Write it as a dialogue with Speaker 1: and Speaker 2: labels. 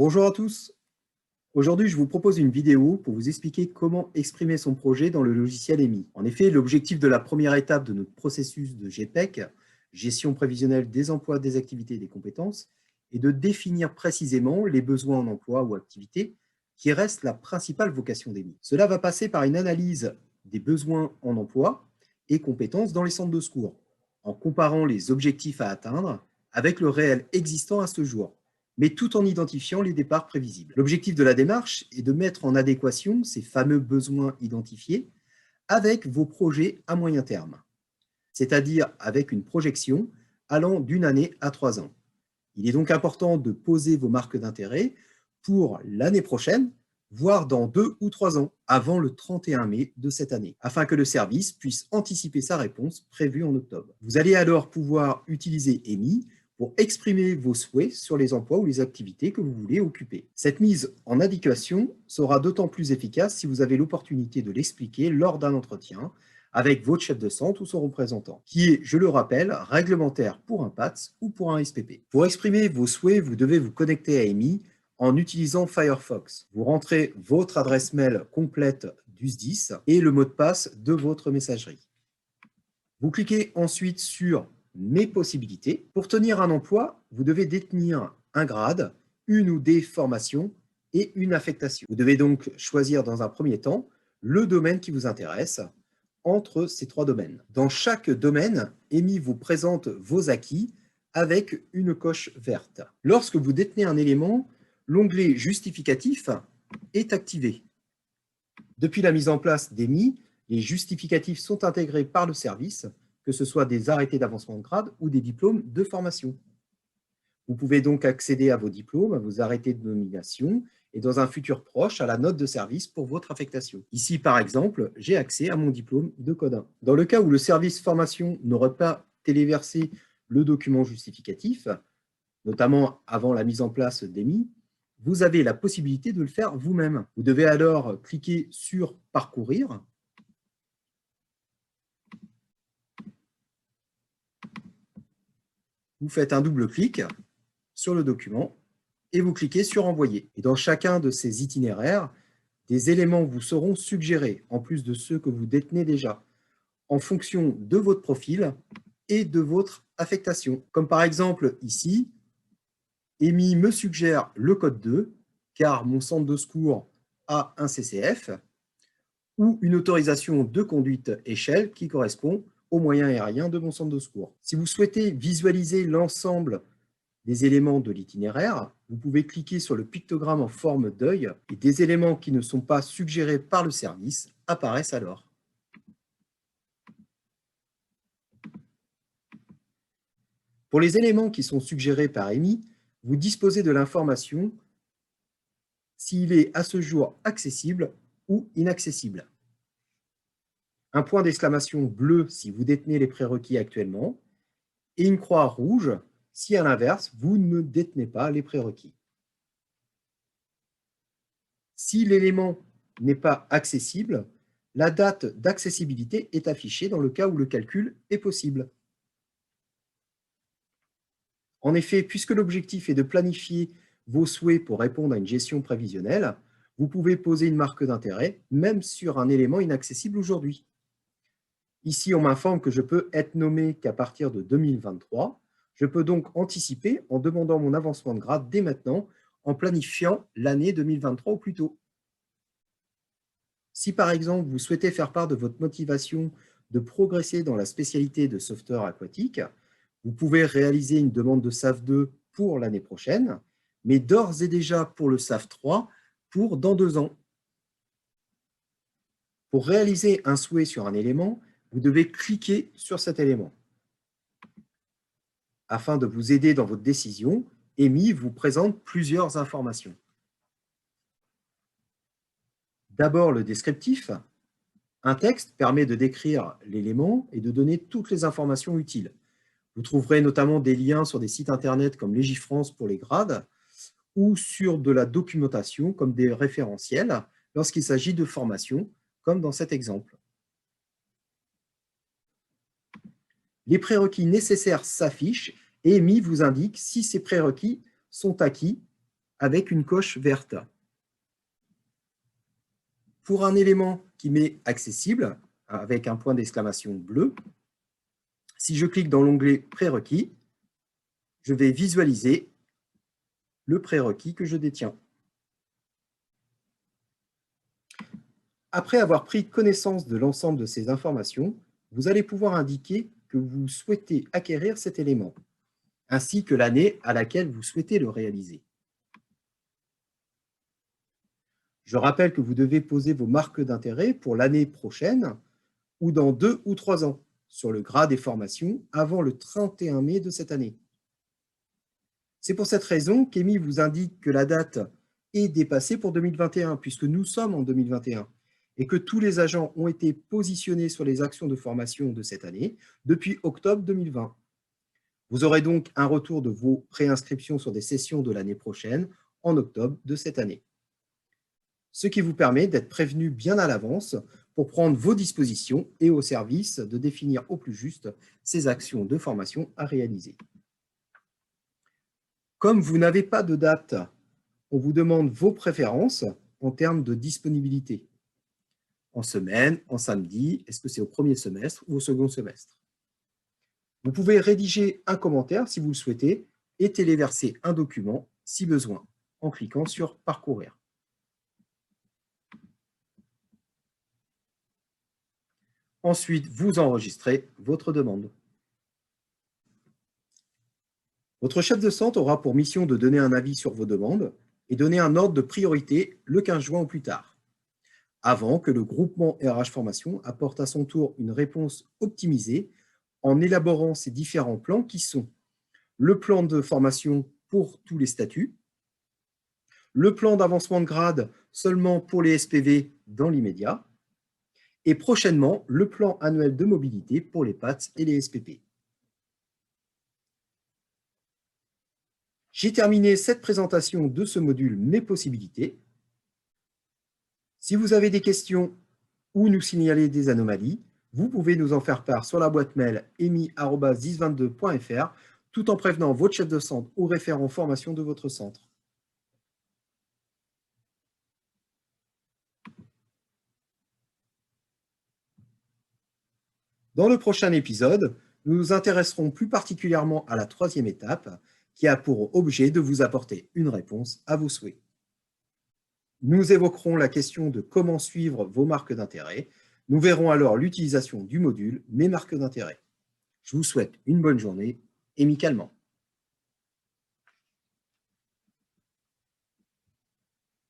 Speaker 1: Bonjour à tous. Aujourd'hui, je vous propose une vidéo pour vous expliquer comment exprimer son projet dans le logiciel EMI. En effet, l'objectif de la première étape de notre processus de GPEC, gestion prévisionnelle des emplois, des activités et des compétences, est de définir précisément les besoins en emploi ou activité qui restent la principale vocation d'EMI. Cela va passer par une analyse des besoins en emploi et compétences dans les centres de secours, en comparant les objectifs à atteindre avec le réel existant à ce jour, mais tout en identifiant les départs prévisibles. L'objectif de la démarche est de mettre en adéquation ces fameux besoins identifiés avec vos projets à moyen terme, c'est-à-dire avec une projection allant d'une année à 3 ans. Il est donc important de poser vos marques d'intérêt pour l'année prochaine, voire dans 2 ou 3 ans, avant le 31 mai de cette année, afin que le service puisse anticiper sa réponse prévue en octobre. Vous allez alors pouvoir utiliser EMI pour exprimer vos souhaits sur les emplois ou les activités que vous voulez occuper. Cette mise en adéquation sera d'autant plus efficace si vous avez l'opportunité de l'expliquer lors d'un entretien avec votre chef de centre ou son représentant, qui est, je le rappelle, réglementaire pour un PATS ou pour un SPP. Pour exprimer vos souhaits, vous devez vous connecter à EMI en utilisant Firefox. Vous rentrez votre adresse mail complète du SDIS et le mot de passe de votre messagerie. Vous cliquez ensuite sur Mes possibilités. Pour tenir un emploi, vous devez détenir un grade, une ou des formations et une affectation. Vous devez donc choisir dans un premier temps le domaine qui vous intéresse entre ces 3 domaines. Dans chaque domaine, EMI vous présente vos acquis avec une coche verte. Lorsque vous détenez un élément, l'onglet Justificatif est activé. Depuis la mise en place d'EMI, les justificatifs sont intégrés par le service, que ce soit des arrêtés d'avancement de grade ou des diplômes de formation. Vous pouvez donc accéder à vos diplômes, à vos arrêtés de nomination et dans un futur proche à la note de service pour votre affectation. Ici, par exemple, j'ai accès à mon diplôme de Code 1. Dans le cas où le service formation n'aurait pas téléversé le document justificatif, notamment avant la mise en place d'EMI, vous avez la possibilité de le faire vous-même. Vous devez alors cliquer sur « Parcourir ». Vous faites un double clic sur le document et vous cliquez sur « Envoyer ». Et dans chacun de ces itinéraires, des éléments vous seront suggérés, en plus de ceux que vous détenez déjà, en fonction de votre profil et de votre affectation. Comme par exemple ici, EMI me suggère le code 2, car mon centre de secours a un CCF, ou une autorisation de conduite échelle qui correspond aux moyens aériens de mon centre de secours. Si vous souhaitez visualiser l'ensemble des éléments de l'itinéraire, vous pouvez cliquer sur le pictogramme en forme d'œil et des éléments qui ne sont pas suggérés par le service apparaissent alors. Pour les éléments qui sont suggérés par EMI, vous disposez de l'information s'il est à ce jour accessible ou inaccessible. Un point d'exclamation bleu si vous détenez les prérequis actuellement et une croix rouge si, à l'inverse, vous ne détenez pas les prérequis. Si l'élément n'est pas accessible, la date d'accessibilité est affichée dans le cas où le calcul est possible. En effet, puisque l'objectif est de planifier vos souhaits pour répondre à une gestion prévisionnelle, vous pouvez poser une marque d'intérêt, même sur un élément inaccessible aujourd'hui. Ici, on m'informe que je peux être nommé qu'à partir de 2023. Je peux donc anticiper en demandant mon avancement de grade dès maintenant, en planifiant l'année 2023 au plus tôt. Si par exemple, vous souhaitez faire part de votre motivation de progresser dans la spécialité de sauveteur aquatique, vous pouvez réaliser une demande de SAF 2 pour l'année prochaine, mais d'ores et déjà pour le SAF 3 pour dans 2 ans. Pour réaliser un souhait sur un élément, vous devez cliquer sur cet élément. Afin de vous aider dans votre décision, EMI vous présente plusieurs informations. D'abord, le descriptif. Un texte permet de décrire l'élément et de donner toutes les informations utiles. Vous trouverez notamment des liens sur des sites internet comme Légifrance pour les grades ou sur de la documentation comme des référentiels lorsqu'il s'agit de formation, comme dans cet exemple. Les prérequis nécessaires s'affichent et EMI vous indique si ces prérequis sont acquis avec une coche verte. Pour un élément qui m'est accessible, avec un point d'exclamation bleu, si je clique dans l'onglet Prérequis, je vais visualiser le prérequis que je détiens. Après avoir pris connaissance de l'ensemble de ces informations, vous allez pouvoir indiquer que vous souhaitez acquérir cet élément, ainsi que l'année à laquelle vous souhaitez le réaliser. Je rappelle que vous devez poser vos marques d'intérêt pour l'année prochaine ou dans 2 ou 3 ans sur le gras des formations avant le 31 mai de cette année. C'est pour cette raison qu'EMI vous indique que la date est dépassée pour 2021, puisque nous sommes en 2021, et que tous les agents ont été positionnés sur les actions de formation de cette année depuis octobre 2020. Vous aurez donc un retour de vos préinscriptions sur des sessions de l'année prochaine en octobre de cette année. Ce qui vous permet d'être prévenu bien à l'avance pour prendre vos dispositions et au service de définir au plus juste ces actions de formation à réaliser. Comme vous n'avez pas de date, on vous demande vos préférences en termes de disponibilité. En semaine, en samedi, est-ce que c'est au premier semestre ou au second semestre? Vous pouvez rédiger un commentaire si vous le souhaitez et téléverser un document si besoin en cliquant sur « Parcourir ». Ensuite, vous enregistrez votre demande. Votre chef de centre aura pour mission de donner un avis sur vos demandes et donner un ordre de priorité le 15 juin ou plus tard, avant que le groupement RH Formation apporte à son tour une réponse optimisée en élaborant ces différents plans qui sont le plan de formation pour tous les statuts, le plan d'avancement de grade seulement pour les SPV dans l'immédiat, et prochainement le plan annuel de mobilité pour les PATS et les SPP. J'ai terminé cette présentation de ce module Mes possibilités. Si vous avez des questions ou nous signaler des anomalies, vous pouvez nous en faire part sur la boîte mail emi@dis22.fr tout en prévenant votre chef de centre ou référent formation de votre centre. Dans le prochain épisode, nous nous intéresserons plus particulièrement à la troisième étape, qui a pour objet de vous apporter une réponse à vos souhaits. Nous évoquerons la question de comment suivre vos marques d'intérêt. Nous verrons alors l'utilisation du module Mes marques d'intérêt. Je vous souhaite une bonne journée et amicalement.